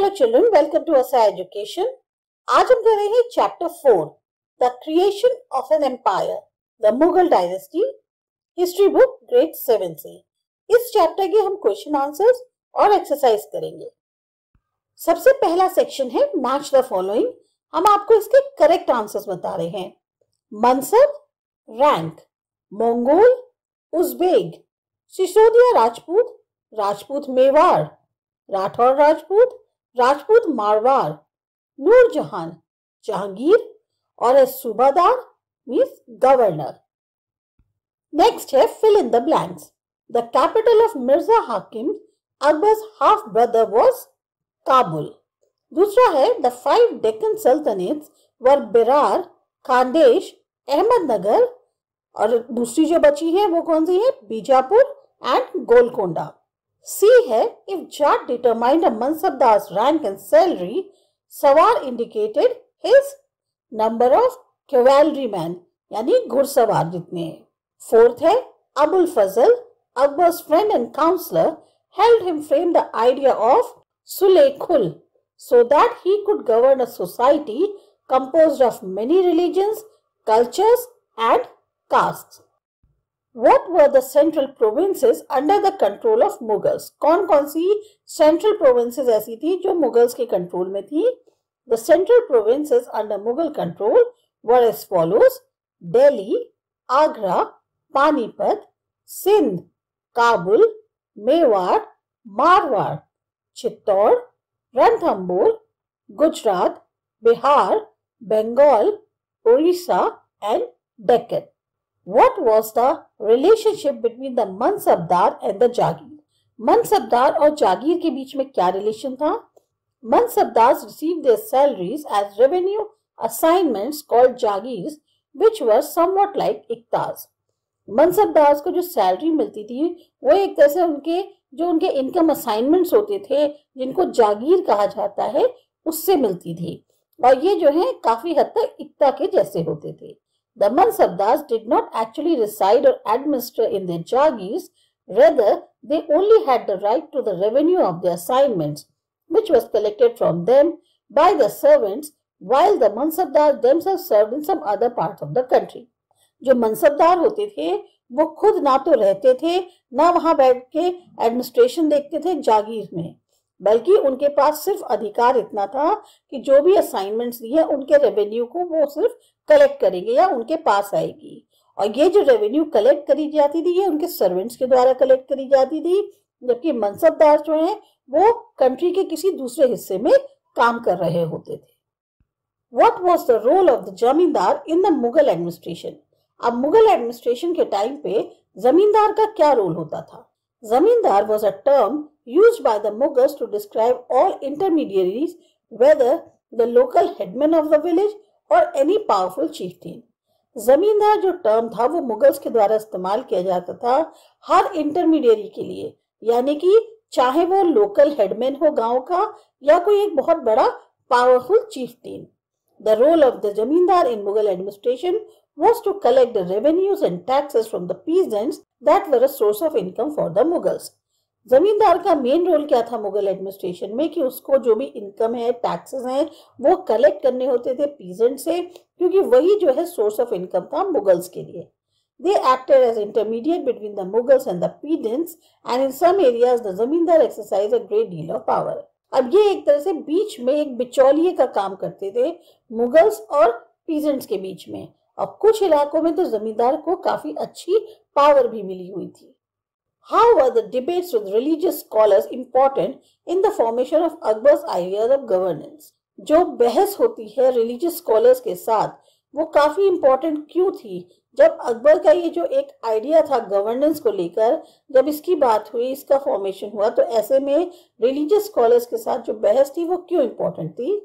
Hello children, welcome to Asa education. आज हम कर रहे हैं chapter 4, the creation of an empire, the Mughal dynasty, history book grade 7 से। इस चैप्टर के हम क्वेश्चन आंसर्स और एक्सरसाइज करेंगे। सबसे पहला सेक्शन है मैच द फॉलोइंग। हम आपको इसके करेक्ट आंसर्स बता रहे हैं। Mansab, rank, Mongol, Uzbek, Sisodia Rajput, Rajput Mewar, Rathore Rajput, Rajput Marwar, Nurjahan, Jahangir और a subedar means governor. Next है fill in the blanks. The capital of Mirza Hakim Akbar's half brother was Kabul. दूसरा है द 5 डेक्कन सल्तनतेस वर बिरार, खानदेश, अहमदनगर, और दूसरी जो बची है वो कौन सी है? बीजापुर एंड गोलकोंडा। C है if Jat determined a Mansabdar's rank and salary, Sawar indicated his number of cavalrymen यानी घुड़सवार जितने हैं। फोर्थ है Abul Fazl, Akbar's friend and counselor, helped him frame the idea of Sulekul so that he could govern a society composed of many religions, cultures and castes. What were the central provinces under the control of Mughals? कौन कौन सी central provinces ऐसी थी जो Mughals के control में थी? The central provinces under Mughal control were as follows: Delhi, Agra, Panipat, Sindh, Kabul, Mewar, Marwar, Chittor, Ranthambore, Gujarat, Bihar, Bengal, Orissa and Deccan. What was the relationship between the Mansabdar and the Jagir? Mansabdar और जागीर के बीच में क्या relation था? Mansabdars received their salaries as revenue assignments called Jagirs, which were somewhat like इक्ताज। Mansabdars को जो salary मिलती थी वो एक तरह से उनके इनकम असाइनमेंट्स होते थे, जिनको जागीर कहा जाता है, उससे मिलती थी, और ये जो है काफी हद तक इक्ता के जैसे होते थे। The Mansabdars did not actually reside or administer in their Jagirs, rather they only had the right to the revenue of their assignments, which was collected from them by the servants, while the Mansabdars themselves served in some other parts of the country. जो मनसबदार होते थे वो खुद ना तो रहते थे, ना वहां बैठ के एडमिनिस्ट्रेशन देखते थे जागीर में, बल्कि उनके पास सिर्फ अधिकार इतना था कि जो भी असाइनमेंट्स दिए उनके रेवेन्यू को वो सिर्फ कलेक्ट करेंगे या उनके पास आएगी। और ये जो रेवेन्यू कलेक्ट करी जाती थी ये उनके सर्वेंट्स के द्वारा कलेक्ट करी जाती थी, जबकि मनसबदार जो हैं वो कंट्री के किसी दूसरे हिस्से में काम कर रहे होते थे। What was the role of the जमींदार in the मुगल एडमिनिस्ट्रेशन? अब मुगल एडमिनिस्ट्रेशन के टाइम पे जमींदार का क्या रोल होता था? जमींदार was a term used by the Mughals to describe all intermediaries, whether the local headman of the village or any powerful chieftain. जमींदार जो टर्म था वो मुगल्स के द्वारा इस्तेमाल किया जाता था हर इंटरमीडिएरी के लिए, यानी कि चाहे वो लोकल हेडमैन हो गांव का या कोई एक बहुत बड़ा powerful Chieftain. The role of the जमींदार in Mughal administration was to collect the revenues and taxes from the peasants that were a source of income for the Mughals. जमींदार का मेन रोल क्या था मुगल एडमिनिस्ट्रेशन में कि उसको जो भी इनकम है, टैक्सेस हैं, वो कलेक्ट करने होते थे पीजेंट से, क्योंकि वही जो है सोर्स ऑफ इनकम था मुगल्स के लिए। They acted as intermediate between the Mughals and the peasants, and in some areas the जमींदार exercised a great deal of power. अब ये एक तरह से बीच में एक बिचौलिए का काम करते थे मुगल्स और पीजेंट्स के बीच में, और कुछ इलाकों में तो जमींदार को काफी अच्छी पावर भी मिली हुई थी। How were the debates with religious scholars important in the formation of Akbar's ideas of governance? जो बहस होती है रिलीजियस स्कॉलर्स के साथ वो काफी इंपॉर्टेंट क्यों थी? जब अकबर का ये जो एक आइडिया था गवर्नेंस को लेकर, जब इसकी बात हुई, इसका फॉर्मेशन हुआ, तो ऐसे में रिलीजियस स्कॉलर्स के साथ जो बहस थी वो क्यों इंपॉर्टेंट थी?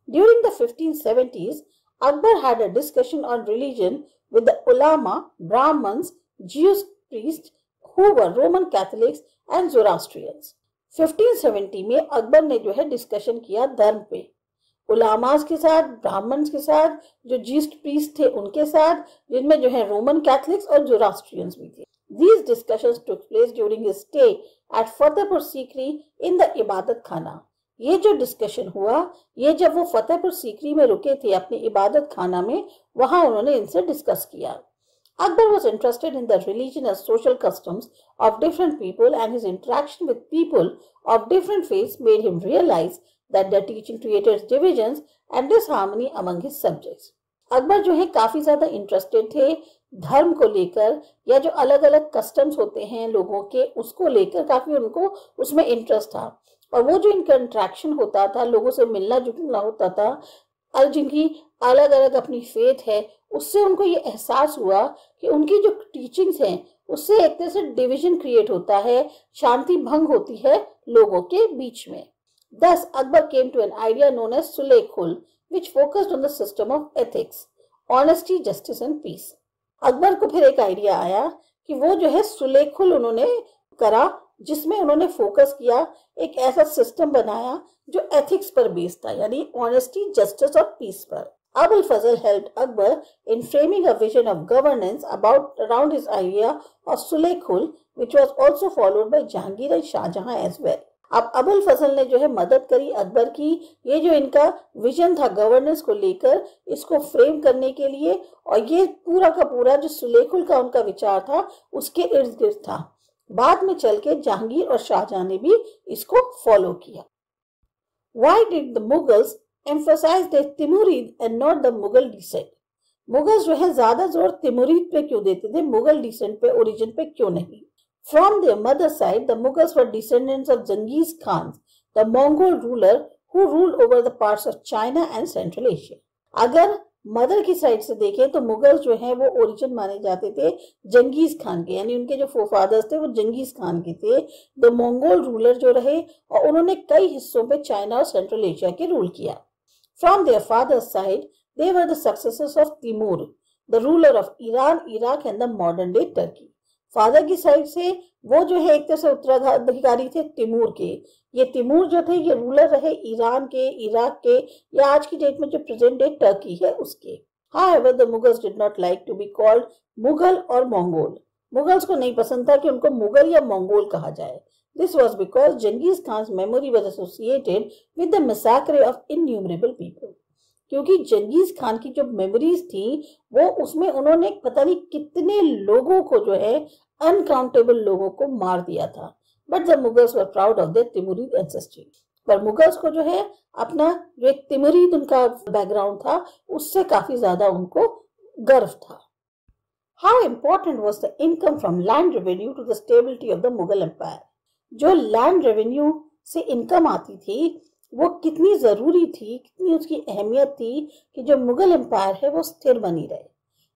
During the 1570s, Akbar had a discussion on religion with the ulama, Brahmins, Jewish priests who were Roman Catholics and Zoroastrians. 1570 में अकबर ने जो है डिस्कशन किया धर्म पे, उलामास के साथ, ब्राह्मण्स के साथ, जो जीस्ट प्रीस्ट थे उनके साथ, जिनमें जो है रोमन कैथलिक्स और जोरास्ट्रियंस भी थे। These discussions took place during his stay at Fatehpur Sikri in the Ibadat Khana. ये जो डिस्कशन हुआ, ये जब वो फतेहपुर सीकरी में रुके थे अपनी इबादत खाना में, वहां उन्होंने इनसे डिस्कस किया। Akbar was interested in the religion and social customs of different people, and his interaction with people of different faiths made him realize that their teaching created divisions and disharmony among his subjects. Akbar जो है काफी ज्यादा interested थे धर्म को लेकर, या जो अलग अलग कस्टम्स होते हैं लोगों के, उसको लेकर काफी उनको उसमें इंटरेस्ट था। और वो जो इनका इंटरेक्शन होता था, लोगों से मिलना जुलना होता था, और जिनकी अलग अलग अपनी फेथ है, उससे उनको ये एहसास हुआ कि उनकी जो टीचिंग्स हैं उससे एक तरह से डिवीजन क्रिएट होता है, शांति भंग होती है लोगों के बीच में। Thus, Akbar came to an idea known as Sulekul, which focused on the system of ethics, honesty, justice and peace. Akbar को फिर एक आइडिया आया कि वो जो है सुलेखुल उन्होंने करा, जिसमें उन्होंने फोकस किया, एक ऐसा सिस्टम बनाया जो एथिक्स पर बेस्ड था, यानी ऑनेस्टी, जस्टिस और पीस पर। Abul Fazl helped Akbar in framing a vision of governance around his idea of Sulekul, which was also followed by Jahangir and Shah Jahan as well. अब अबुल फजल ने जो है मदद करी अकबर की, ये जो इनका विजन था गवर्नेंस को लेकर, इसको फ्रेम करने के लिए, और ये पूरा का पूरा जो सुलेखुल का उनका विचार था उसके इर्द गिर्द था। बाद में चल के जहांगीर और शाहजहां ने भी इसको फॉलो किया। Why did the Mughals emphasize the Timurid and not the Mughal descent? Mughals जो है ज्यादा जोर तिमुरिद पे क्यों देते थे, मुगल डिसेंट पे, ओरिजिन पे क्यों नहीं? From their mother side, the Mughals were descendants of Genghis Khan, the Mongol ruler who ruled over the parts of China and Central Asia. अगर मदर की साइड से देखें तो मुगल जो है वो ओरिजिन माने जाते थे जंगीज खान के, यानी उनके जो फोरफादर्स थे वो जंगीज खान के थे, द मंगोल रूलर जो रहे, और उन्होंने कई हिस्सों पे चाइना और सेंट्रल एशिया के रूल किया। From their father's side, they were the successors of Timur, the ruler of Iran, Iraq and the modern day Turkey. Father की साइड से वो जो है एक तरह से उत्तराधिकारी थे तिमूर के। ये तिमूर जो थे ये रूलर रहे ईरान के, इराक के, या आज की डेट में जो प्रेजेंट डे टर्की है उसके। However, the Mughals did not like to be called Mughal और मंगोल। मुगल्स को नहीं पसंद था कि उनको मुगल या मंगोल कहा जाए। This was because Genghis Khan's memory was associated with the massacre of innumerable people. क्योंकि जंगीज खान की जो मेमोरीज थी वो उसमें उन्होंने पता नहीं कितने लोगों को जो है अनकाउंटेबल लोगों को मार दिया था। But the Mughals were proud of their Timurid ancestry. पर मुगल्स को जो है अपना जो एक तिमुरिद उनका बैकग्राउंड था उससे काफी ज्यादा उनको गर्व था। How important was the income from land revenue to the stability of the Mughal empire? जो लैंड रेवेन्यू से इनकम आती थी वो कितनी जरूरी थी, कितनी उसकी अहमियत थी कि जो मुगल एम्पायर है वो स्थिर बनी रहे।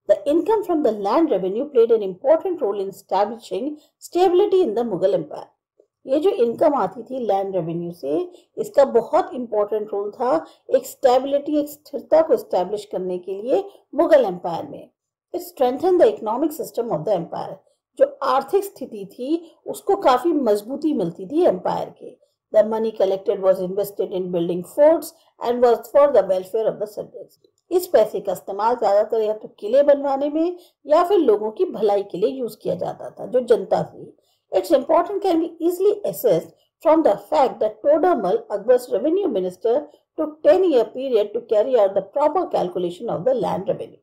The income from the land revenue played an important role in establishing stability in the Mughal empire. ये जो इनकम आती थी लैंड रेवेन्यू से, इसका बहुत इंपॉर्टेंट रोल था एक स्टेबिलिटी, एक स्थिरता को एस्टैब्लिश करने के लिए मुगल एम्पायर में। It strengthen the economic system of the empire. जो आर्थिक स्थिति थी उसको काफी मजबूती मिलती थी एम्पायर के। The money collected was invested in building forts and was for the welfare of the subjects. इस पैसे का इस्तेमाल ज्यादातर या तो किले बनवाने में या फिर लोगों की भलाई के लिए यूज किया जाता था, जो जनता थी। Its importance can be easily assessed from the fact that Todamal, Akbar's revenue minister, took 10-year period to carry out the proper calculation of the land revenue.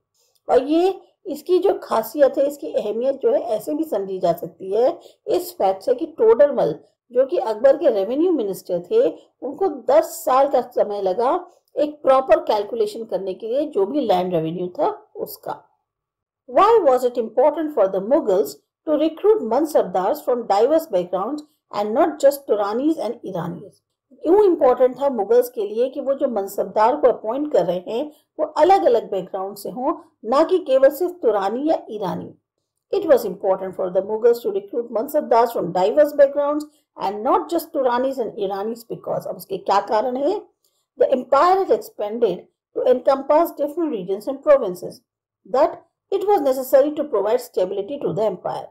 और ये इसकी जो खासियत है, इसकी अहमियत जो है ऐसे भी समझी जा सकती है इस फैक्ट से कि टोडरमल जो कि अकबर के रेवेन्यू मिनिस्टर थे, उनको 10 साल का समय लगा एक प्रॉपर कैलकुलेशन करने के लिए जो भी लैंड रेवेन्यू था उसका। Why was it important for the Mughals to recruit mansabdars from diverse backgrounds and not just Turanis and Iranis? क्यों इम्पोर्टेंट था मुगल्स के लिए कि वो जो मनसबदार को अपॉइंट कर रहे हैं वो अलग अलग बैकग्राउंड से हों, ना कि केवल सिर्फ तुरानी या ईरानी। It was important for the Mughals to recruit mansabdars from diverse backgrounds and not just Turanis and Iranis because अब उसके क्या कारण है? The empire had expanded to encompass different regions and provinces. That it was necessary to provide stability to the empire.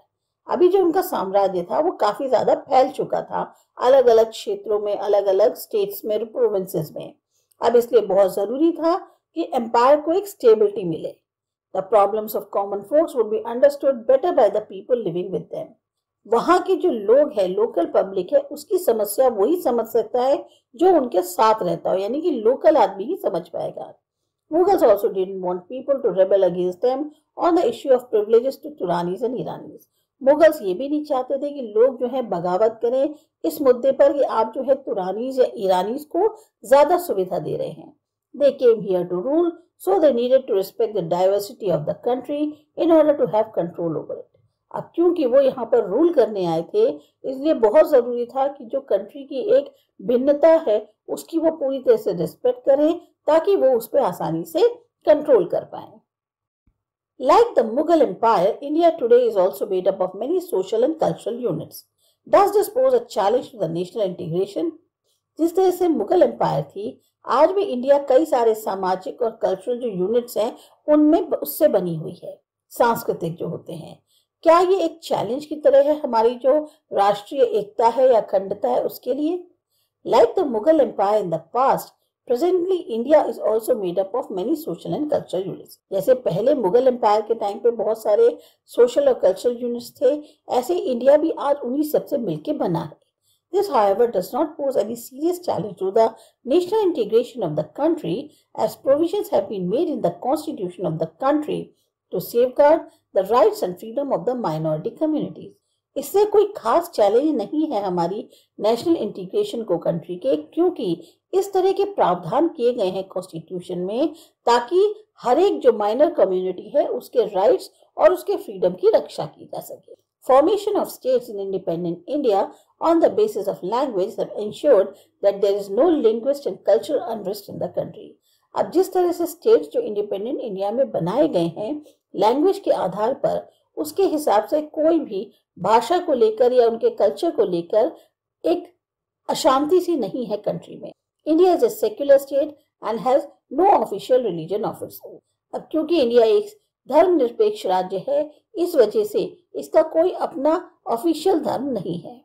अभी जो उनका साम्राज्य था वो काफी ज्यादा फैल चुका था अलग अलग क्षेत्रों में, अलग अलग स्टेट्स में, प्रोविंसेस में। अब इसलिए बहुत जरूरी था कि एम्पायर को एक स्टेबिलिटी मिले। The problems of common folks would be understood better by the people living with them. वहाँ के जो लोग हैं, लोकल पब्लिक है, उसकी समस्या वही समझ सकता है जो उनके साथ रहता हो, यानी कि लोकल आदमी ही समझ पाएगा। Mughals also didn't want people to rebel against them on the issue of privileges to Turanis and Iranis. Mughals ये भी नहीं चाहते थे कि लोग जो है बगावत करें इस मुद्दे पर कि आप जो है तुरानीज या ईरानीज को ज्यादा सुविधा दे रहे हैं। They came here to rule, so they needed to respect the diversity of the country in order to have control over it. अब क्योंकि वो यहाँ पर रूल करने आए थे, इसलिए बहुत जरूरी था कि जो कंट्री की एक भिन्नता है उसकी वो पूरी तरह से रिस्पेक्ट करें ताकि वो उस पर आसानी से कंट्रोल कर पाए। Like the Mughal Empire, India today is also made up of many social and cultural units. Does this pose a challenge to the national integration? जिस तरह से मुगल एम्पायर थी, आज भी इंडिया कई सारे सामाजिक और कल्चरल जो यूनिट्स हैं उनमें उससे बनी हुई है, सांस्कृतिक जो होते हैं। क्या ये एक चैलेंज की तरह है हमारी जो राष्ट्रीय एकता है या अखंडता है उसके लिए? Like the Mughal Empire in the past, presently India is also made up of many social and cultural units. जैसे पहले मुगल एम्पायर के टाइम पे बहुत सारे सोशल और कल्चरल यूनिट्स थे, ऐसे इंडिया भी आज उन्हीं सबसे मिलके बना है। This, however, does not pose any serious challenge to the national integration of the country, as provisions have been made in the constitution of the country to safeguard the rights and freedom of the minority communities. इससे कोई खास challenge नहीं है हमारी national integration को country के, क्योंकि इस तरह के प्रावधान किए गए हैं कॉन्स्टिट्यूशन में ताकि हर एक जो माइनर कम्युनिटी है उसके राइट्स और उसके फ्रीडम की रक्षा की जा सके। Formation of states in independent India on the basis of language have ensured that there is no linguistic and cultural unrest in the country. अब जिस तरह से स्टेट्स जो इंडिपेंडेंट इंडिया में बनाए गए हैं लैंग्वेज के आधार पर, उसके हिसाब से कोई भी भाषा को लेकर या उनके कल्चर को लेकर एक अशांति सी नहीं है कंट्री में। India is a secular state and has no official religion of its own. अब क्योंकि इंडिया एक धर्मनिरपेक्ष राज्य है, इस वजह से इसका कोई अपना ऑफिशियल धर्म नहीं है।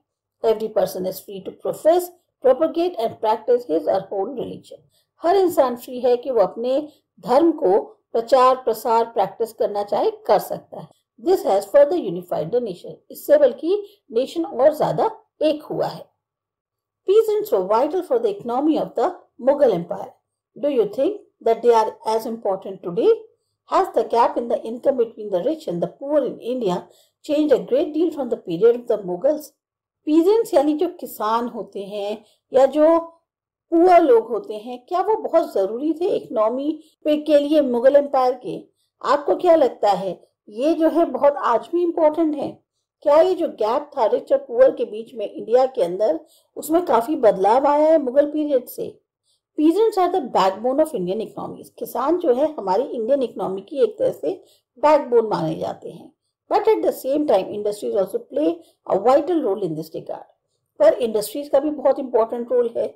Every person is free to profess, propagate and practice his or own religion. हर इंसान फ्री है कि वो अपने धर्म को प्रचार प्रसार प्रैक्टिस करना चाहे कर सकता है। This has further unified the nation. इससे बल्कि नेशन और ज्यादा एक हुआ है। Peasants were vital for the economy of the Mughal Empire. Do you think that they are as important today? Has the gap in the income between the rich and the poor in India changed a great deal from the period of the Mughals? Peasants यानी जो किसान होते हैं या जो poor लोग होते हैं, क्या वो बहुत जरूरी थे इकोनॉमी पे के लिए मुगल एम्पायर के? आपको क्या लगता है ये जो है बहुत आज भी इम्पोर्टेंट है? क्या ये जो गैप था रिच और पुअर के बीच में इंडिया के अंदर, उसमें काफी बदलाव आया है मुगल पीरियड से? Peasants are the backbone of Indian economy. किसान जो है हमारी इंडियन इकोनॉमी की एक तरह से बैकबोन माने जाते हैं। But at the same time industries also play a vital role in this regard. पर इंडस्ट्रीज का भी बहुत इंपॉर्टेंट रोल है।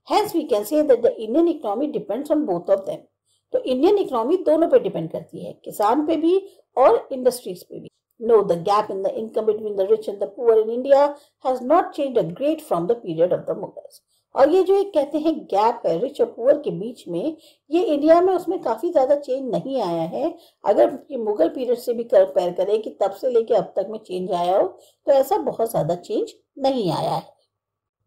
Hence we can say that the Indian economy depends on both of them. तो Indian economy दोनों पे depend करती है, किसान पे भी और इंडस्ट्रीज पे भी। No, the gap in the income between the rich and the poor in India has not changed a great from the period of the Mughals. और ये जो एक कहते हैं गैप है रिच और पुअर के बीच में, ये इंडिया में उसमें काफी ज्यादा चेंज नहीं आया है। अगर ये मुगल पीरियड से भी कंपेयर करें कि तब से लेके अब तक में चेंज आया हो, तो ऐसा बहुत ज्यादा चेंज नहीं आया है।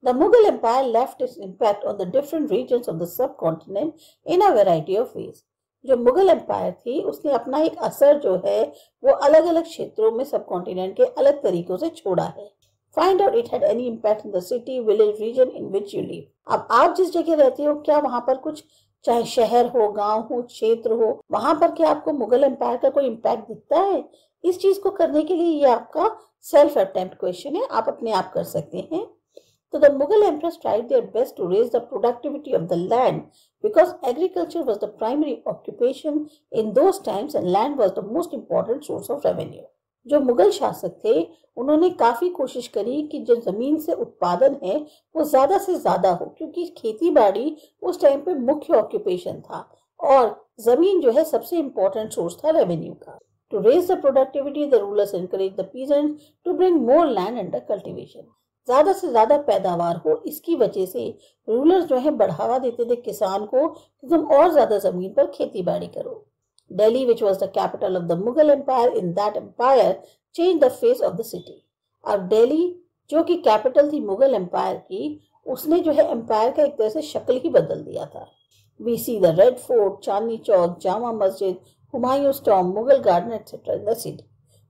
The Mughal Empire left its impact on the different regions of the subcontinent in a variety of ways. जो मुगल एम्पायर थी उसने अपना एक असर जो है वो अलग अलग क्षेत्रों में सबकॉन्टिनेंट के अलग तरीकों से छोड़ा है। Find out it had any impact in the city, village, region in which you live. अब आप जिस जगह रहते हो, क्या वहां पर कुछ, चाहे शहर हो, गांव हो, क्षेत्र हो, वहां पर क्या आपको मुगल एम्पायर का कोई इम्पैक्ट दिखता है? इस चीज को करने के लिए ये आपका सेल्फ अटेम्प्ट क्वेश्चन है, आप अपने आप कर सकते हैं। So the Mughal emperors tried their best to raise the productivity of the land because agriculture was the primary occupation in those times and land was the most important source of revenue. जो मुगल शासक थे उन्होंने काफी कोशिश करी कि जो जमीन से उत्पादन है वो ज्यादा से ज्यादा हो, क्योंकि खेती बाड़ी उस टाइम पे मुख्य ऑक्यूपेशन था और जमीन जो है सबसे इम्पोर्टेंट सोर्स था रेवेन्यू का। To raise the productivity, the rulers encouraged the peasants to bring more land under cultivation. ज्यादा से ज्यादा पैदावार हो, इसकी वजह से रूलर्स जो है बढ़ावा देते थे किसान को कि तुम और ज्यादा जमीन पर खेती बाड़ी करो। Delhi, which was the capital of the Mughal Empire, in that empire changed the face of the city. अब दिल्ली जो कि कैपिटल थी मुगल एम्पायर की, उसने जो है एम्पायर का एक तरह से शक्ल ही बदल दिया था। We see the red fort, Chandni Chowk, Jama Masjid, Humayun's tomb, Mughal garden etcetera in the city.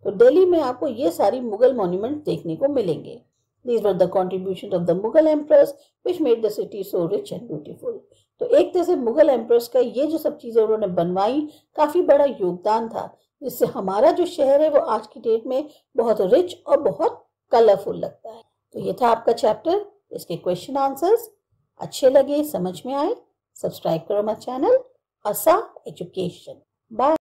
तो दिल्ली में आपको ये सारी मुगल मॉन्यूमेंट देखने को मिलेंगे। These were the contributions of the Mughal emperors which made the city so rich and beautiful. तो एक तरह से मुगल एम्प्रस का ये जो सब चीजें उन्होंने बनवाई, काफी बड़ा योगदान था, जिससे हमारा जो शहर है वो आज की डेट में बहुत रिच और बहुत कलरफुल लगता है। तो ये था आपका चैप्टर। इसके क्वेश्चन आंसर्स अच्छे लगे, समझ में आए, सब्सक्राइब करो हमारा चैनल आसा एजुकेशन। बाय।